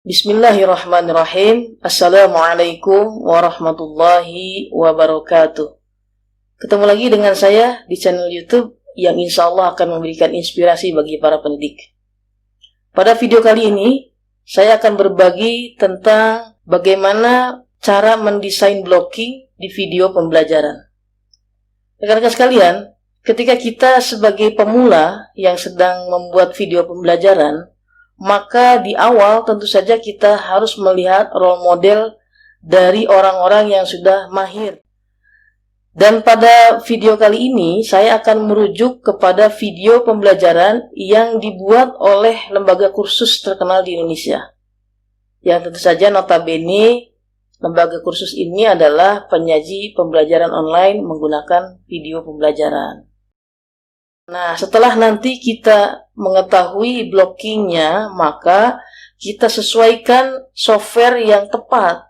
Bismillahirrahmanirrahim. Assalamualaikum warahmatullahi wabarakatuh. Ketemu lagi dengan saya di channel YouTube yang insya Allah akan memberikan inspirasi bagi para pendidik. Pada video kali ini, saya akan berbagi tentang bagaimana cara mendesain blocking di video pembelajaran. Rekan-rekan sekalian, ketika kita sebagai pemula yang sedang membuat video pembelajaran, maka di awal tentu saja kita harus melihat role model dari orang-orang yang sudah mahir. Dan pada video kali ini saya akan merujuk kepada video pembelajaran yang dibuat oleh lembaga kursus terkenal di Indonesia. Yang tentu saja notabene lembaga kursus ini adalah penyaji pembelajaran online menggunakan video pembelajaran. Nah, setelah nanti kita mengetahui blockingnya, maka kita sesuaikan software yang tepat.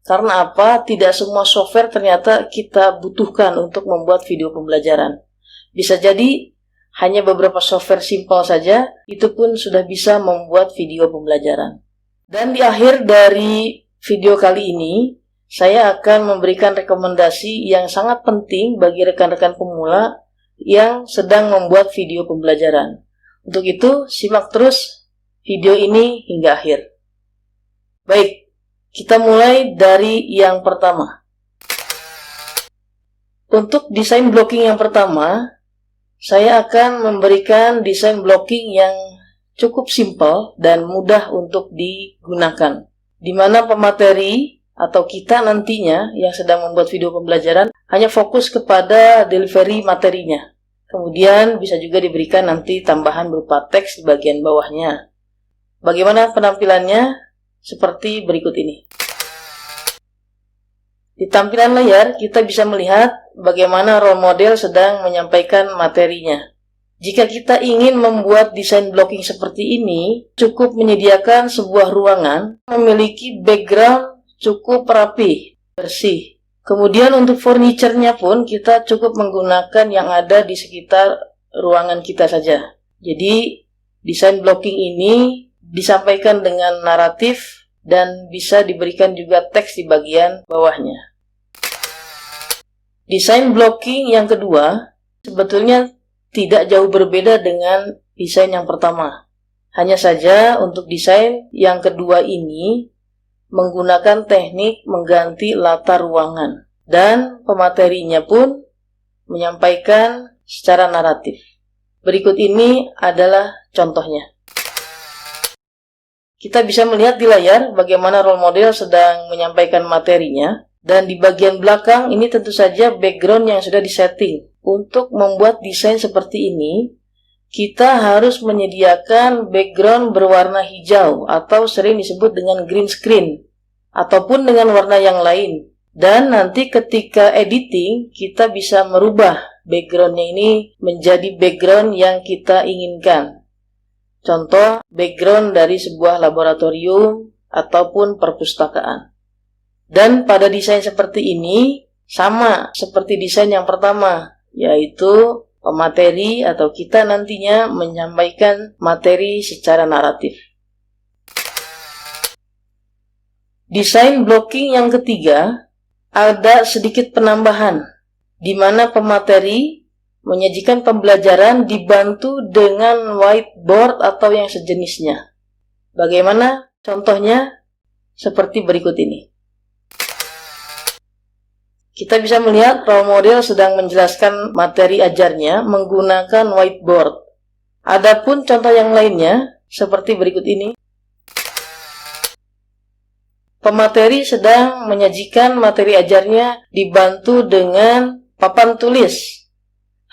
Karena apa? Tidak semua software ternyata kita butuhkan untuk membuat video pembelajaran. Bisa jadi hanya beberapa software simpel saja, itu pun sudah bisa membuat video pembelajaran. Dan di akhir dari video kali ini, saya akan memberikan rekomendasi yang sangat penting bagi rekan-rekan pemula yang sedang membuat video pembelajaran. Untuk itu, simak terus video ini hingga akhir. Baik, kita mulai dari yang pertama. Untuk desain blocking yang pertama, saya akan memberikan desain blocking yang cukup simpel dan mudah untuk digunakan, di mana pemateri atau kita nantinya yang sedang membuat video pembelajaran hanya fokus kepada delivery materinya. Kemudian bisa juga diberikan nanti tambahan berupa teks di bagian bawahnya. Bagaimana penampilannya? Seperti berikut ini. Di tampilan layar kita bisa melihat bagaimana role model sedang menyampaikan materinya. Jika kita ingin membuat desain blocking seperti ini, cukup menyediakan sebuah ruangan memiliki background cukup rapi, bersih. Kemudian untuk furniture-nya pun kita cukup menggunakan yang ada di sekitar ruangan kita saja. Jadi desain blocking ini disampaikan dengan naratif dan bisa diberikan juga teks di bagian bawahnya. Desain blocking yang kedua sebetulnya tidak jauh berbeda dengan desain yang pertama. Hanya saja untuk desain yang kedua ini menggunakan teknik mengganti latar ruangan. Dan pematerinya pun menyampaikan secara naratif. Berikut ini adalah contohnya. Kita bisa melihat di layar bagaimana role model sedang menyampaikan materinya. Dan di bagian belakang ini tentu saja background yang sudah disetting. Untuk membuat desain seperti ini, kita harus menyediakan background berwarna hijau atau sering disebut dengan green screen ataupun dengan warna yang lain. Dan nanti ketika editing kita bisa merubah backgroundnya ini menjadi background yang kita inginkan. Contoh background dari sebuah laboratorium ataupun perpustakaan. Dan pada desain seperti ini sama seperti desain yang pertama, yaitu pemateri atau kita nantinya menyampaikan materi secara naratif. Desain blocking yang ketiga ada sedikit penambahan, di mana pemateri menyajikan pembelajaran dibantu dengan whiteboard atau yang sejenisnya. Bagaimana contohnya? Seperti berikut ini. Kita bisa melihat role model sedang menjelaskan materi ajarnya menggunakan whiteboard. Adapun contoh yang lainnya, seperti berikut ini. Pemateri sedang menyajikan materi ajarnya dibantu dengan papan tulis.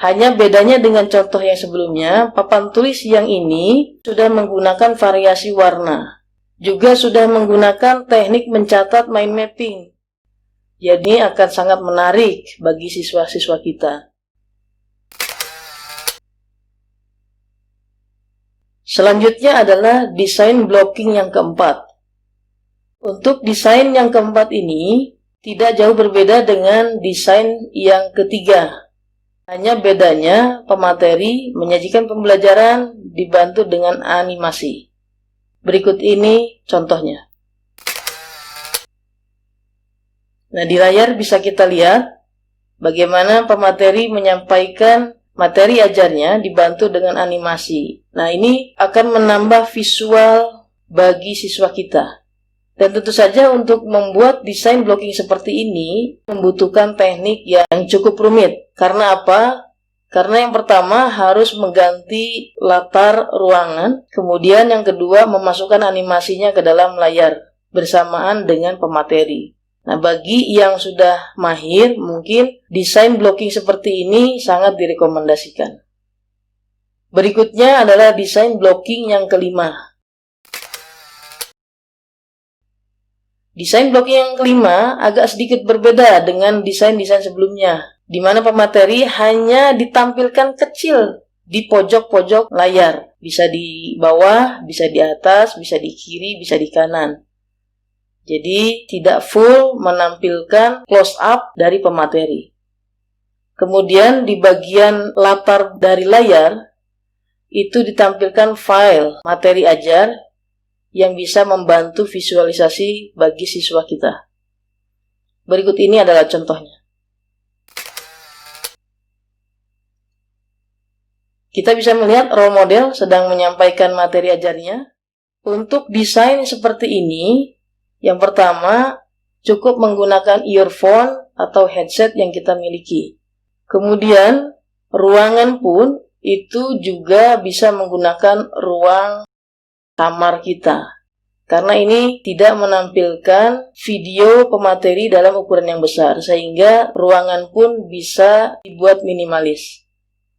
Hanya bedanya dengan contoh yang sebelumnya, papan tulis yang ini sudah menggunakan variasi warna. Juga sudah menggunakan teknik mencatat mind mapping. Jadi akan sangat menarik bagi siswa-siswa kita. Selanjutnya adalah desain blocking yang keempat. Untuk desain yang keempat ini tidak jauh berbeda dengan desain yang ketiga. Hanya bedanya pemateri menyajikan pembelajaran dibantu dengan animasi. Berikut ini contohnya. Nah, di layar bisa kita lihat bagaimana pemateri menyampaikan materi ajarnya dibantu dengan animasi. Nah, ini akan menambah visual bagi siswa kita. Dan tentu saja untuk membuat desain blocking seperti ini membutuhkan teknik yang cukup rumit. Karena apa? Karena yang pertama harus mengganti latar ruangan, kemudian yang kedua memasukkan animasinya ke dalam layar bersamaan dengan pemateri. Nah, bagi yang sudah mahir, mungkin desain blocking seperti ini sangat direkomendasikan. Berikutnya adalah desain blocking yang kelima. Desain blocking yang kelima agak sedikit berbeda dengan desain-desain sebelumnya, di mana pemateri hanya ditampilkan kecil di pojok-pojok layar. Bisa di bawah, bisa di atas, bisa di kiri, bisa di kanan. Jadi tidak full menampilkan close up dari pemateri. Kemudian di bagian latar dari layar, itu ditampilkan file materi ajar yang bisa membantu visualisasi bagi siswa kita. Berikut ini adalah contohnya. Kita bisa melihat role model sedang menyampaikan materi ajarnya. Untuk desain seperti ini, yang pertama, cukup menggunakan earphone atau headset yang kita miliki. Kemudian, ruangan pun itu juga bisa menggunakan ruang kamar kita. Karena ini tidak menampilkan video pemateri dalam ukuran yang besar, sehingga ruangan pun bisa dibuat minimalis.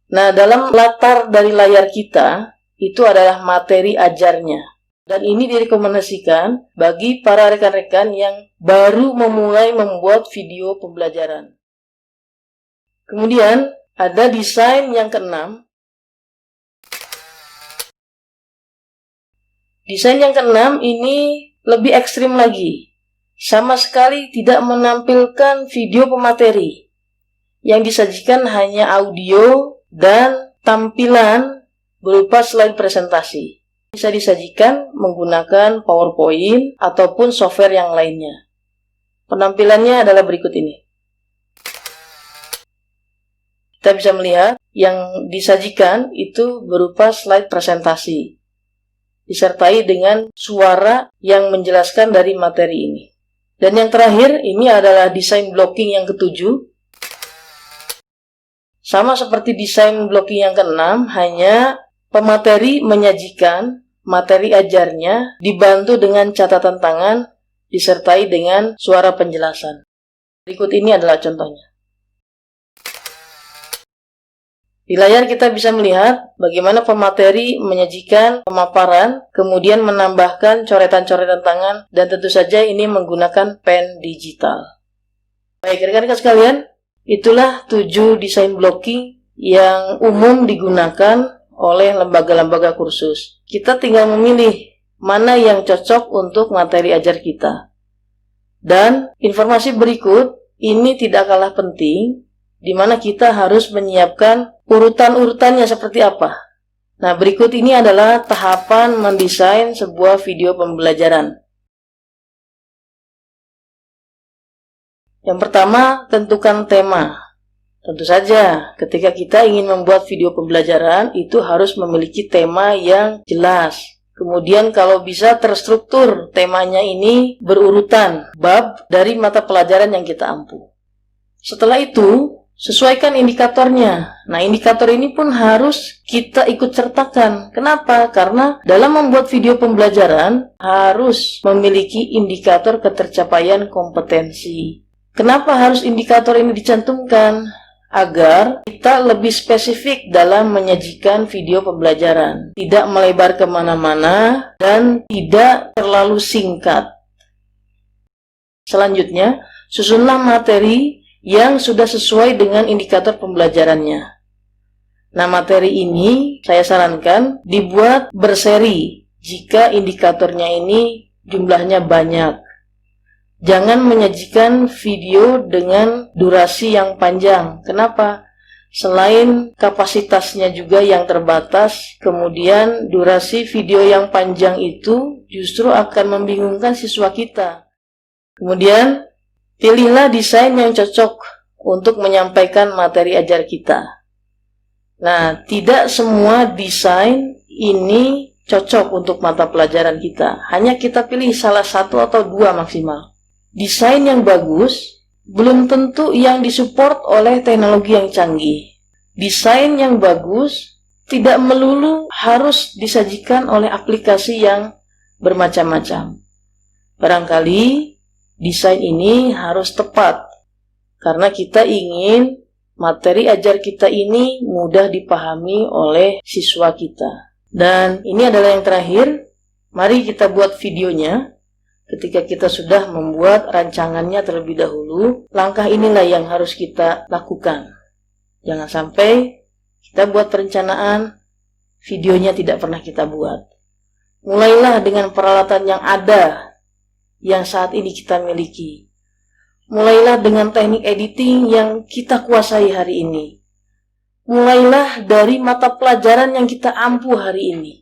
Nah, dalam latar dari layar kita, itu adalah materi ajarnya. Dan ini direkomendasikan bagi para rekan-rekan yang baru memulai membuat video pembelajaran. Kemudian, ada desain yang keenam. Desain yang keenam ini lebih ekstrim lagi. Sama sekali tidak menampilkan video pemateri. Yang disajikan hanya audio dan tampilan berupa slide presentasi. Bisa disajikan menggunakan PowerPoint ataupun software yang lainnya. Penampilannya adalah berikut ini. Kita bisa melihat yang disajikan itu berupa slide presentasi, disertai dengan suara yang menjelaskan dari materi ini. Dan yang terakhir, ini adalah desain blocking yang ketujuh. Sama seperti desain blocking yang keenam, hanya pemateri menyajikan materi ajarnya dibantu dengan catatan tangan, disertai dengan suara penjelasan. Berikut ini adalah contohnya. Di layar kita bisa melihat bagaimana pemateri menyajikan pemaparan, kemudian menambahkan coretan-coretan tangan, dan tentu saja ini menggunakan pen digital. Baik, rekan-rekan sekalian, itulah 7 desain blocking yang umum digunakan oleh lembaga-lembaga kursus. Kita tinggal memilih mana yang cocok untuk materi ajar kita. Dan informasi berikut ini tidak kalah penting, di mana kita harus menyiapkan urutan-urutannya seperti apa. Nah, berikut ini adalah tahapan mendesain sebuah video pembelajaran. Yang pertama, tentukan tema. Tentu saja, ketika kita ingin membuat video pembelajaran, itu harus memiliki tema yang jelas. Kemudian kalau bisa terstruktur, temanya ini berurutan, bab dari mata pelajaran yang kita ampu. Setelah itu, sesuaikan indikatornya. Nah, indikator ini pun harus kita ikut sertakan. Kenapa? Karena dalam membuat video pembelajaran, harus memiliki indikator ketercapaian kompetensi. Kenapa harus indikator ini dicantumkan? Agar kita lebih spesifik dalam menyajikan video pembelajaran. Tidak melebar kemana-mana dan tidak terlalu singkat. Selanjutnya, susunlah materi yang sudah sesuai dengan indikator pembelajarannya. Nah, materi ini saya sarankan dibuat berseri jika indikatornya ini jumlahnya banyak. Jangan menyajikan video dengan durasi yang panjang. Kenapa? Selain kapasitasnya juga yang terbatas, kemudian durasi video yang panjang itu justru akan membingungkan siswa kita. Kemudian, Pilihlah desain yang cocok untuk menyampaikan materi ajar kita. Nah, tidak semua desain ini cocok untuk mata pelajaran kita. Hanya kita pilih salah satu atau dua maksimal. Desain yang bagus belum tentu yang disupport oleh teknologi yang canggih. Desain yang bagus tidak melulu harus disajikan oleh aplikasi yang bermacam-macam. Barangkali desain ini harus tepat karena kita ingin materi ajar kita ini mudah dipahami oleh siswa kita. Dan ini adalah yang terakhir. Mari kita buat videonya. Ketika kita sudah membuat rancangannya terlebih dahulu, langkah inilah yang harus kita lakukan. Jangan sampai kita buat perencanaan, videonya tidak pernah kita buat. Mulailah dengan peralatan yang ada, yang saat ini kita miliki. Mulailah dengan teknik editing yang kita kuasai hari ini. Mulailah dari mata pelajaran yang kita ampuh hari ini.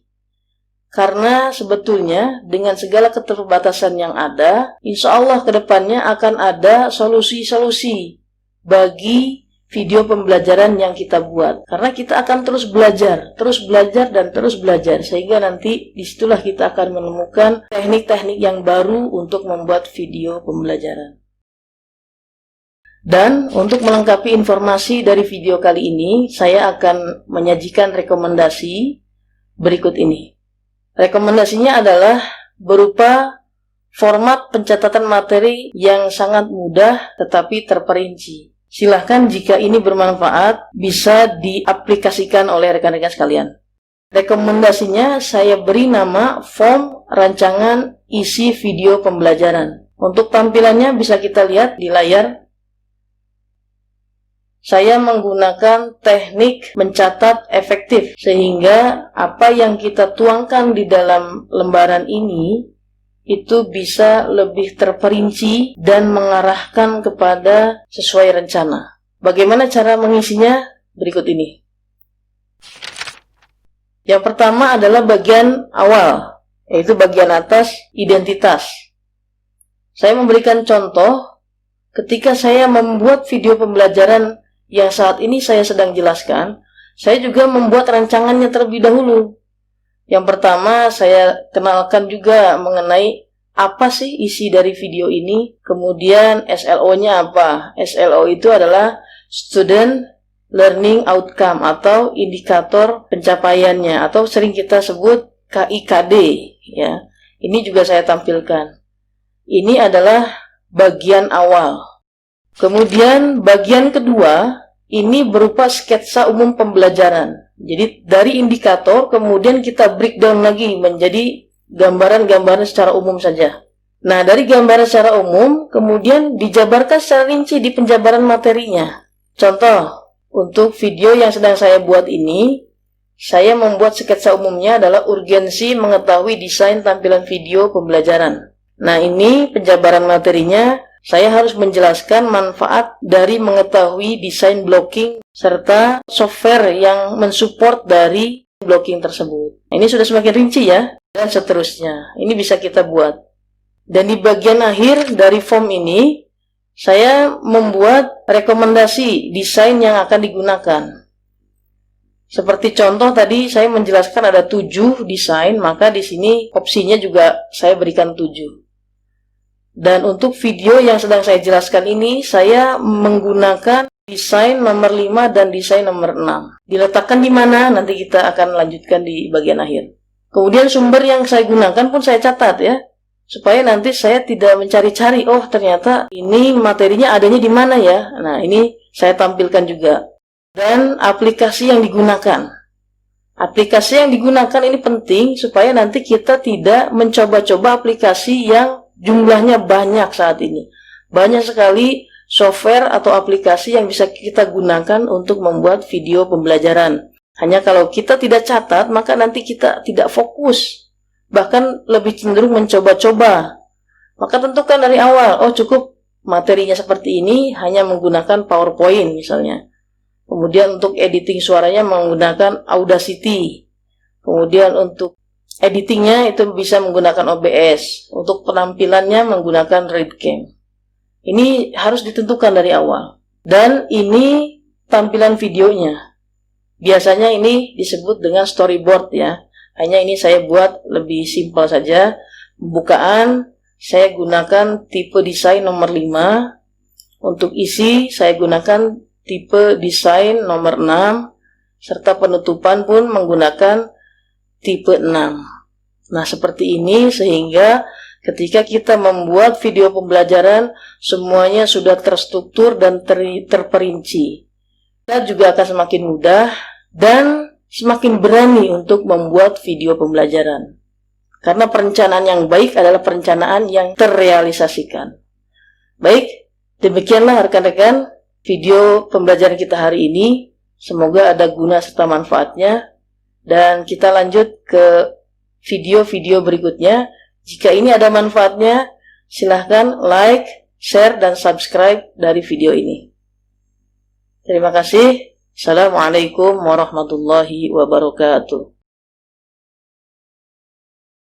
Karena sebetulnya dengan segala keterbatasan yang ada, insya Allah ke depannya akan ada solusi-solusi bagi video pembelajaran yang kita buat. Karena kita akan terus belajar dan terus belajar. Sehingga nanti disitulah kita akan menemukan teknik-teknik yang baru untuk membuat video pembelajaran. Dan untuk melengkapi informasi dari video kali ini, saya akan menyajikan rekomendasi berikut ini. Rekomendasinya adalah berupa format pencatatan materi yang sangat mudah tetapi terperinci. Silahkan jika ini bermanfaat bisa diaplikasikan oleh rekan-rekan sekalian. Rekomendasinya saya beri nama form rancangan isi video pembelajaran. Untuk tampilannya bisa kita lihat di layar. Saya menggunakan teknik mencatat efektif sehingga apa yang kita tuangkan di dalam lembaran ini itu bisa lebih terperinci dan mengarahkan kepada sesuai rencana. Bagaimana cara mengisinya? Berikut ini. Yang pertama adalah bagian awal, yaitu bagian atas identitas. Saya memberikan contoh ketika saya membuat video pembelajaran yang saat ini saya sedang jelaskan, saya juga membuat rancangannya terlebih dahulu. Yang pertama, saya kenalkan juga mengenai apa sih isi dari video ini, kemudian SLO-nya apa. SLO itu adalah Student Learning Outcome atau indikator pencapaiannya, atau sering kita sebut KIKD. Ya. Ini juga saya tampilkan. Ini adalah bagian awal. Kemudian bagian kedua, ini berupa sketsa umum pembelajaran. Jadi dari indikator, kemudian kita breakdown lagi menjadi gambaran-gambaran secara umum saja. Nah, dari gambaran secara umum, kemudian dijabarkan secara rinci di penjabaran materinya. Contoh, untuk video yang sedang saya buat ini, saya membuat sketsa umumnya adalah urgensi mengetahui desain tampilan video pembelajaran. Nah, ini penjabaran materinya. Saya harus menjelaskan manfaat dari mengetahui desain blocking serta software yang mensupport dari blocking tersebut. Ini sudah semakin rinci ya, dan seterusnya. Ini bisa kita buat. Dan di bagian akhir dari form ini, saya membuat rekomendasi desain yang akan digunakan. Seperti contoh tadi saya menjelaskan ada 7 desain, maka di sini opsinya juga saya berikan 7. Dan untuk video yang sedang saya jelaskan ini, saya menggunakan desain nomor 5 dan desain nomor 6. Diletakkan di mana? Nanti kita akan lanjutkan di bagian akhir. Kemudian sumber yang saya gunakan pun saya catat ya, supaya nanti saya tidak mencari-cari, oh ternyata ini materinya adanya di mana ya. Nah, ini saya tampilkan juga. Dan aplikasi yang digunakan. Aplikasi yang digunakan ini penting supaya nanti kita tidak mencoba-coba aplikasi yang jumlahnya banyak saat ini. Banyak sekali software atau aplikasi yang bisa kita gunakan untuk membuat video pembelajaran. Hanya kalau kita tidak catat, maka nanti kita tidak fokus. Bahkan lebih cenderung mencoba-coba. Maka tentukan dari awal, oh cukup materinya seperti ini, hanya menggunakan PowerPoint misalnya. Kemudian untuk editing suaranya menggunakan Audacity. Kemudian untuk editingnya itu bisa menggunakan OBS. Untuk penampilannya menggunakan RedCam. Ini harus ditentukan dari awal. Dan ini tampilan videonya. Biasanya ini disebut dengan storyboard ya. Hanya ini saya buat lebih simpel saja. Pembukaan saya gunakan tipe desain nomor 5. Untuk isi saya gunakan tipe desain nomor 6. Serta penutupan pun menggunakan tipe 6. Nah, seperti ini sehingga ketika kita membuat video pembelajaran semuanya sudah terstruktur dan terperinci. Kita juga akan semakin mudah dan semakin berani untuk membuat video pembelajaran. Karena perencanaan yang baik adalah perencanaan yang terrealisasikan. Baik, demikianlah rekan-rekan video pembelajaran kita hari ini. Semoga ada guna serta manfaatnya. Dan kita lanjut ke video-video berikutnya. Jika ini ada manfaatnya, silahkan like, share, dan subscribe dari video ini. Terima kasih. Assalamualaikum warahmatullahi wabarakatuh.